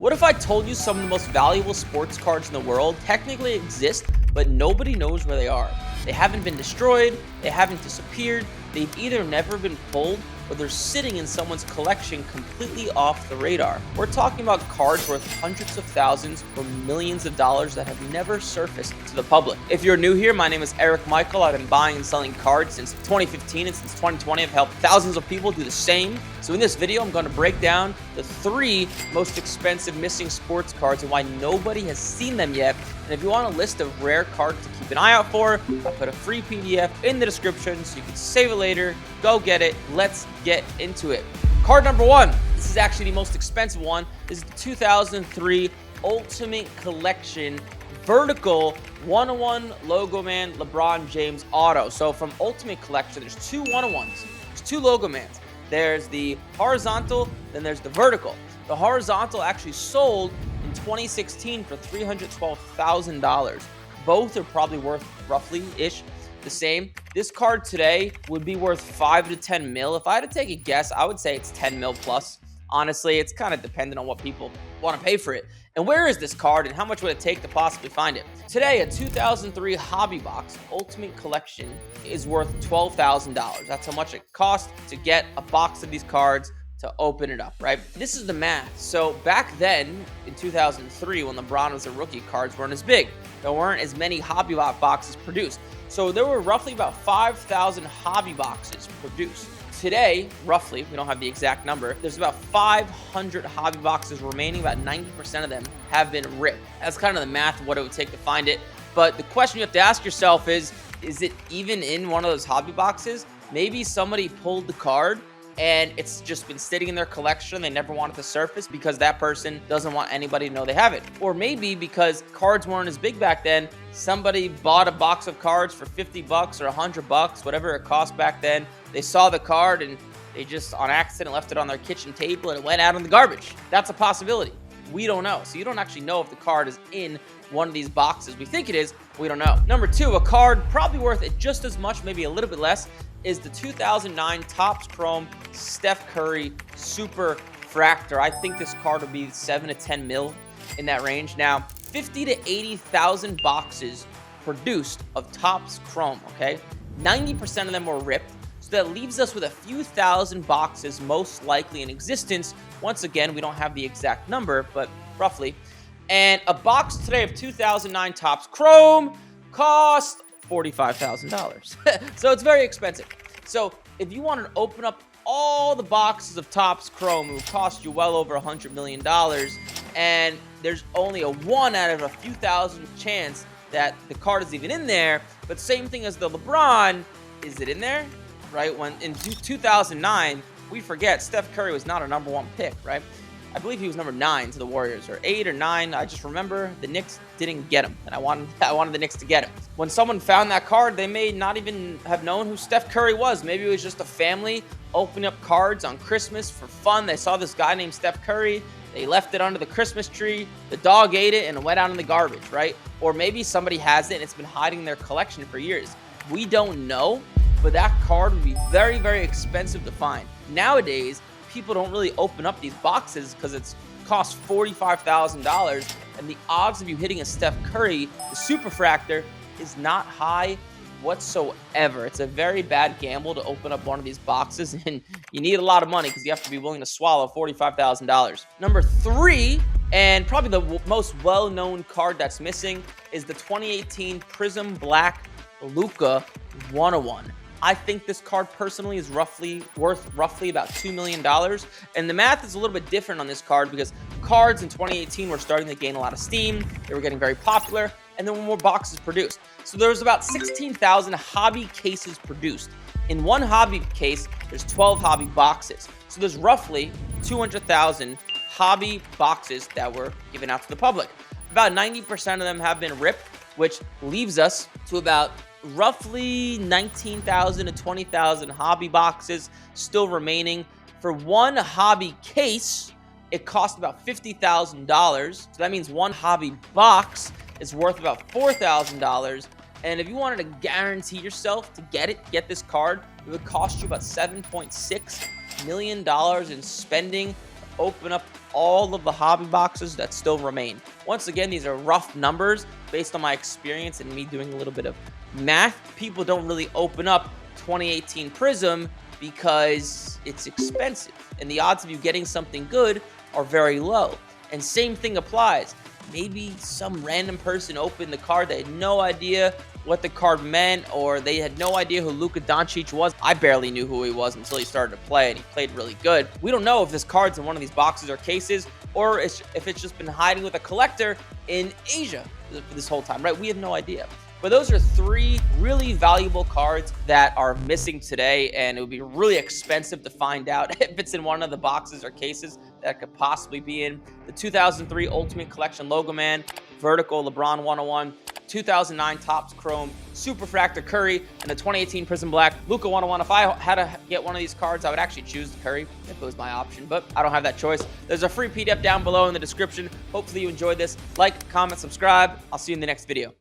What if I told you some of the most valuable sports cards in the world technically exist, but nobody knows where they are? They haven't been destroyed, they haven't disappeared, they've either never been pulled, or they're sitting in someone's collection completely off the radar. We're talking about cards worth hundreds of thousands or millions of dollars that have never surfaced to the public. If you're new here, my name is Eric Michael. I've been buying and selling cards since 2015, and since 2020 I've helped thousands of people do the same. So in this video, I'm going to break down the 3 most expensive missing sports cards and why nobody has seen them yet. And if you want a list of rare cards to keep an eye out for, I'll put a free PDF in the description so you can save it later. Go get it. Let's get into it. Card number 1. This is actually the most expensive one. This is the 2003 Ultimate Collection Vertical 101 Logo Man LeBron James Auto. So from Ultimate Collection, there's 2 101s. There's 2 Logo Mans. There's the horizontal, then there's the vertical. The horizontal actually sold in 2016 for $312,000. Both are probably worth roughly-ish the same. This card today would be worth 5 to 10 mil. If I had to take a guess, I would say it's 10 mil plus. Honestly, it's kind of dependent on what people want to pay for it. And where is this card and how much would it take to possibly find it? Today, a 2003 Hobby Box Ultimate Collection is worth $12,000. That's how much it costs to get a box of these cards to open it up, right? This is the math. So back then, in 2003, when LeBron was a rookie, cards weren't as big. There weren't as many Hobby boxes produced. So there were roughly about 5,000 Hobby boxes produced. Today, roughly, we don't have the exact number, there's about 500 Hobby boxes remaining. About 90% of them have been ripped. That's kind of the math of what it would take to find it. But the question you have to ask yourself is it even in one of those Hobby boxes? Maybe somebody pulled the card and it's just been sitting in their collection. They never want it to surface because that person doesn't want anybody to know they have it. Or maybe because cards weren't as big back then, somebody bought a box of cards for $50 or $100, whatever it cost back then. They saw the card and they just on accident left it on their kitchen table and it went out in the garbage. That's a possibility. We don't know. So you don't actually know if the card is in one of these boxes. We think it is, we don't know. Number 2, a card probably worth it just as much, maybe a little bit less, is the 2009 Topps Chrome Steph Curry Superfractor. I think this card would be 7 to 10 mil in that range. Now, 50 to 80,000 boxes produced of Topps Chrome, okay? 90% of them were ripped. So that leaves us with a few thousand boxes most likely in existence. Once again, we don't have the exact number, but roughly. And a box today of 2009 Topps Chrome cost $45,000. So it's very expensive. So if you wanted to open up all the boxes of Topps Chrome, it would cost you well over $100 million. And there's only a 1 out of a few thousand chance that the card is even in there. But same thing as the LeBron, is it in there? Right? When in 2009, we forget Steph Curry was not a number 1 pick, right? I believe he was number 9 to the Warriors, or 8 or 9. I just remember the Knicks didn't get him, and I wanted the Knicks to get him. When someone found that card, they may not even have known who Steph Curry was. Maybe it was just a family opening up cards on Christmas for fun. They saw this guy named Steph Curry. They left it under the Christmas tree. The dog ate it and it went out in the garbage, right? Or maybe somebody has it and it's been hiding in their collection for years. We don't know, but that card would be very, very expensive to find. Nowadays, people don't really open up these boxes because it's cost $45,000, and the odds of you hitting a Steph Curry, the Superfractor, is not high whatsoever. It's a very bad gamble to open up one of these boxes, and you need a lot of money because you have to be willing to swallow $45,000. Number 3, and probably the most well-known card that's missing, is the 2018 Prism Black Luka 101. I think this card personally is worth roughly about $2 million. And the math is a little bit different on this card because cards in 2018 were starting to gain a lot of steam. They were getting very popular, and there were more boxes produced. So there was about 16,000 hobby cases produced. In one hobby case, there's 12 hobby boxes. So there's roughly 200,000 hobby boxes that were given out to the public. About 90% of them have been ripped, which leaves us to about roughly 19,000 to 20,000 hobby boxes still remaining. For one hobby case, it costs about $50,000. So that means one hobby box is worth about $4,000. And if you wanted to guarantee yourself to get this card, it would cost you about $7.6 million in spending open up all of the hobby boxes that still remain. Once again, these are rough numbers based on my experience and me doing a little bit of math. People don't really open up 2018 Prism because it's expensive, and the odds of you getting something good are very low. And same thing applies. Maybe some random person opened the card, they had no idea what the card meant, or they had no idea who Luka Doncic was. I barely knew who he was until he started to play, and he played really good. We don't know if this card's in one of these boxes or cases, or if it's just been hiding with a collector in Asia for this whole time, right? We have no idea. But those are 3 really valuable cards that are missing today, and it would be really expensive to find out if it's in one of the boxes or cases that could possibly be in. The 2003 Ultimate Collection Logo Man, Vertical LeBron 101, 2009 Topps Chrome Superfractor Curry, and the 2018 Prism Black Luka 101. If I had to get one of these cards, I would actually choose the Curry if it was my option, but I don't have that choice. There's a free PDF down below in the description. Hopefully you enjoyed this. Like, comment, subscribe. I'll see you in the next video.